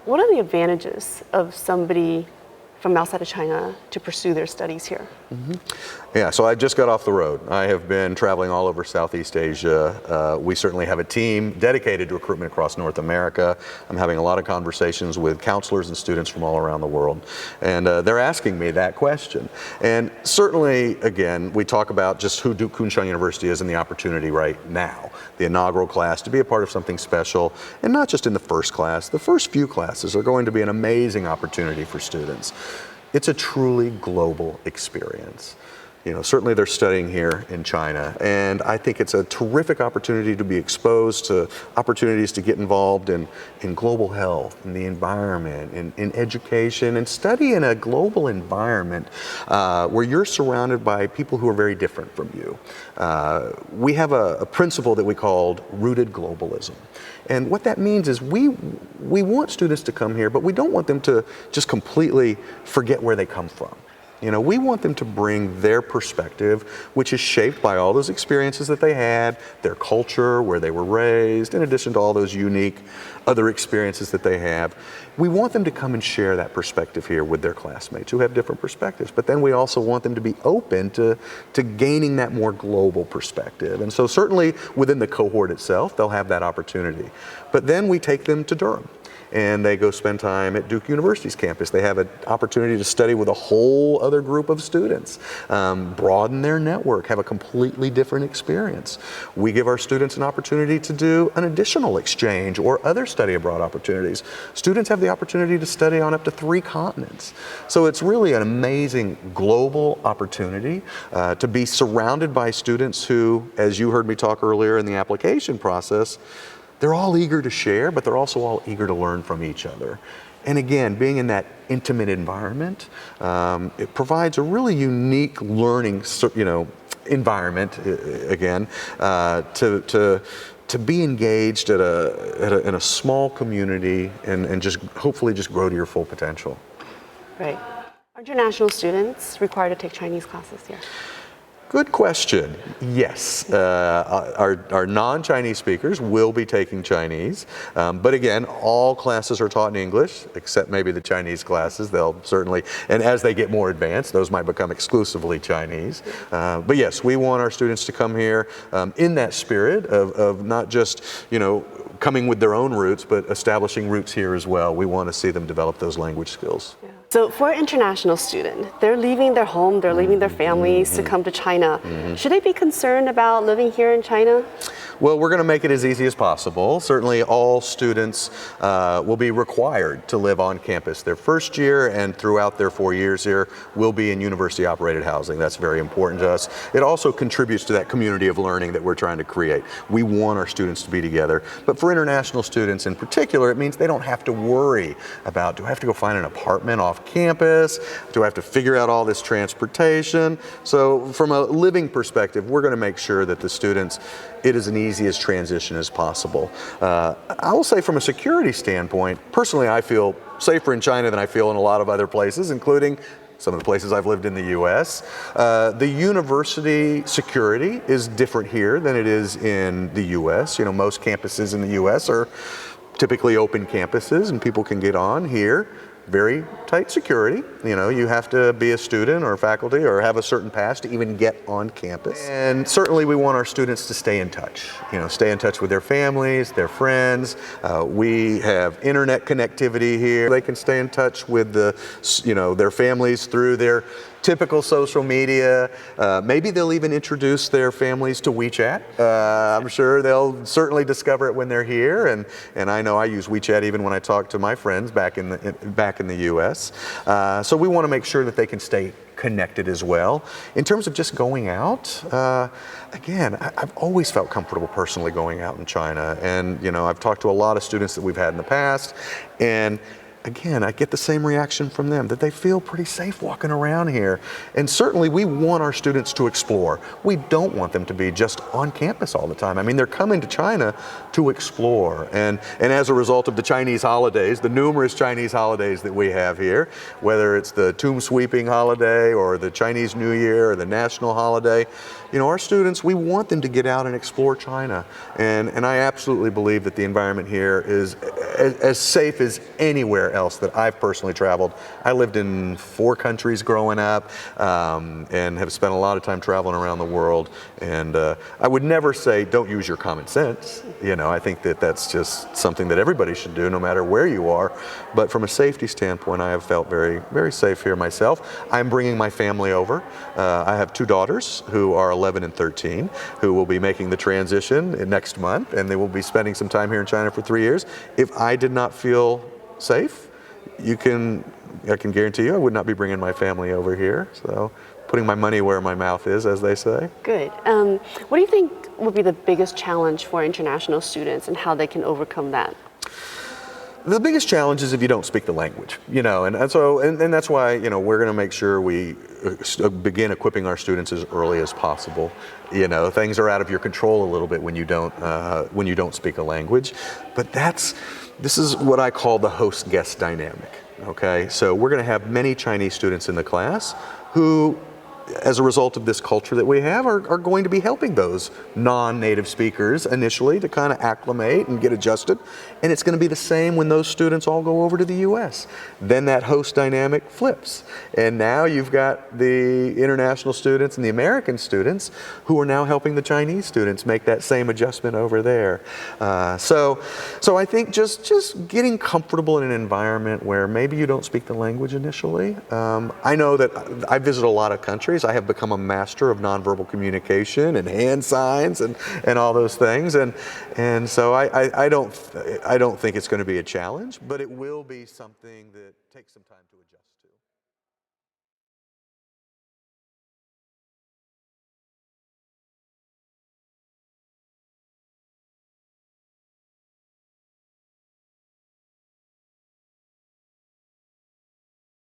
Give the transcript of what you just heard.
what are the advantages of somebody from outside of China to pursue their studies here? Yeah, so I just got off the road. I have been traveling all over Southeast Asia. We certainly have a team dedicated to recruitment across North America. I'm having a lot of conversations with counselors and students from all around the world. And they're asking me that question. And certainly, again, we talk about just who Duke Kunshan University is and the opportunity right now. The inaugural class to be a part of something special, and not just in the first class. The first few classes are going to be an amazing opportunity for students. It's a truly global experience. You know, certainly they're studying here in China, and I think it's a terrific opportunity to be exposed to opportunities to get involved in global health, in the environment, in education, and study in a global environment where you're surrounded by people who are very different from you. We have a principle that we called rooted globalism. And what that means is we want students to come here, but we don't want them to just completely forget where they come from. You know, we want them to bring their perspective, which is shaped by all those experiences that they had, their culture, where they were raised, in addition to all those unique other experiences that they have. We want them to come and share that perspective here with their classmates who have different perspectives. But then we also want them to be open to gaining that more global perspective. And so certainly within the cohort itself, they'll have that opportunity. But then we take them to Durham, and they go spend time at Duke University's campus. They have an opportunity to study with a whole other group of students, broaden their network, have a completely different experience. We give our students an opportunity to do an additional exchange or other study abroad opportunities. Students have the opportunity to study on up to 3 continents. So it's really an amazing global opportunity to be surrounded by students who, as you heard me talk earlier in the application process, they're all eager to share, but they're also all eager to learn from each other. And again, being in that intimate environment, it provides a really unique learning, environment, again, to be engaged in a small community and just hopefully just grow to your full potential. Right. Are international students required to take Chinese classes here? Good question. Yes, our non-Chinese speakers will be taking Chinese, but again, all classes are taught in English, except maybe the Chinese classes. They'll certainly, and as they get more advanced, those might become exclusively Chinese. But yes, we want our students to come here in that spirit of not just, coming with their own roots, but establishing roots here as well. We want to see them develop those language skills. Yeah. So for an international student, they're leaving their home, they're leaving their families to come to China. Should they be concerned about living here in China? Well, we're going to make it as easy as possible. Certainly all students will be required to live on campus. Their first year and throughout their 4 years here will be in university operated housing. That's very important to us. It also contributes to that community of learning that we're trying to create. We want our students to be together. But for international students in particular, it means they don't have to worry about, do I have to go find an apartment off campus? Do I have to figure out all this transportation? So from a living perspective, we're going to make sure that the students, it is an easiest transition as possible. I will say from a security standpoint, personally I feel safer in China than I feel in a lot of other places, including some of the places I've lived in the US. The university security is different here than it is in the US. Most campuses in the US are typically open campuses and people can get on. Here, very tight security. You have to be a student or faculty or have a certain pass to even get on campus. And certainly we want our students to stay in touch, stay in touch with their families, their friends. We have internet connectivity here. They can stay in touch with their families through their typical social media. Maybe they'll even introduce their families to WeChat. I'm sure they'll certainly discover it when they're here. And I know I use WeChat even when I talk to my friends back in the US. So we want to make sure that they can stay connected as well. In terms of just going out, again, I've always felt comfortable personally going out in China. And, I've talked to a lot of students that we've had in the past, and again, I get the same reaction from them, that they feel pretty safe walking around here. And certainly we want our students to explore. We don't want them to be just on campus all the time. I mean, they're coming to China to explore. And as a result of the Chinese holidays, the numerous Chinese holidays that we have here, whether it's the tomb sweeping holiday or the Chinese New Year or the national holiday, our students, we want them to get out and explore China. And I absolutely believe that the environment here is as safe as anywhere else that I've personally traveled. I lived in 4 countries growing up, and have spent a lot of time traveling around the world. And I would never say don't use your common sense. You know, I think that that's just something that everybody should do, no matter where you are. But from a safety standpoint, I have felt very, very safe here myself. I'm bringing my family over. I have 2 daughters who are 11 and 13, who will be making the transition next month, and they will be spending some time here in China for 3 years. If I did not feel safe, I can guarantee you I would not be bringing my family over here. So putting my money where my mouth is, as they say. Good. What do you think would be the biggest challenge for international students and how they can overcome that? The biggest challenge is if you don't speak the language, you know, and that's why, you know, we're going to make sure we begin equipping our students as early as possible. You know, things are out of your control a little bit when you don't speak a language, but this is what I call the host-guest dynamic. Okay, so we're going to have many Chinese students in the class who, as a result of this culture that we have, are going to be helping those non-native speakers initially to kind of acclimate and get adjusted. And it's going to be the same when those students all go over to the US. Then that host dynamic flips. And now you've got the international students and the American students who are now helping the Chinese students make that same adjustment over there. So I think just getting comfortable in an environment where maybe you don't speak the language initially. I know that I visit a lot of countries. I have become a master of nonverbal communication and hand signs and all those things, and so I don't think it's going to be a challenge, but it will be something that takes some time to adjust.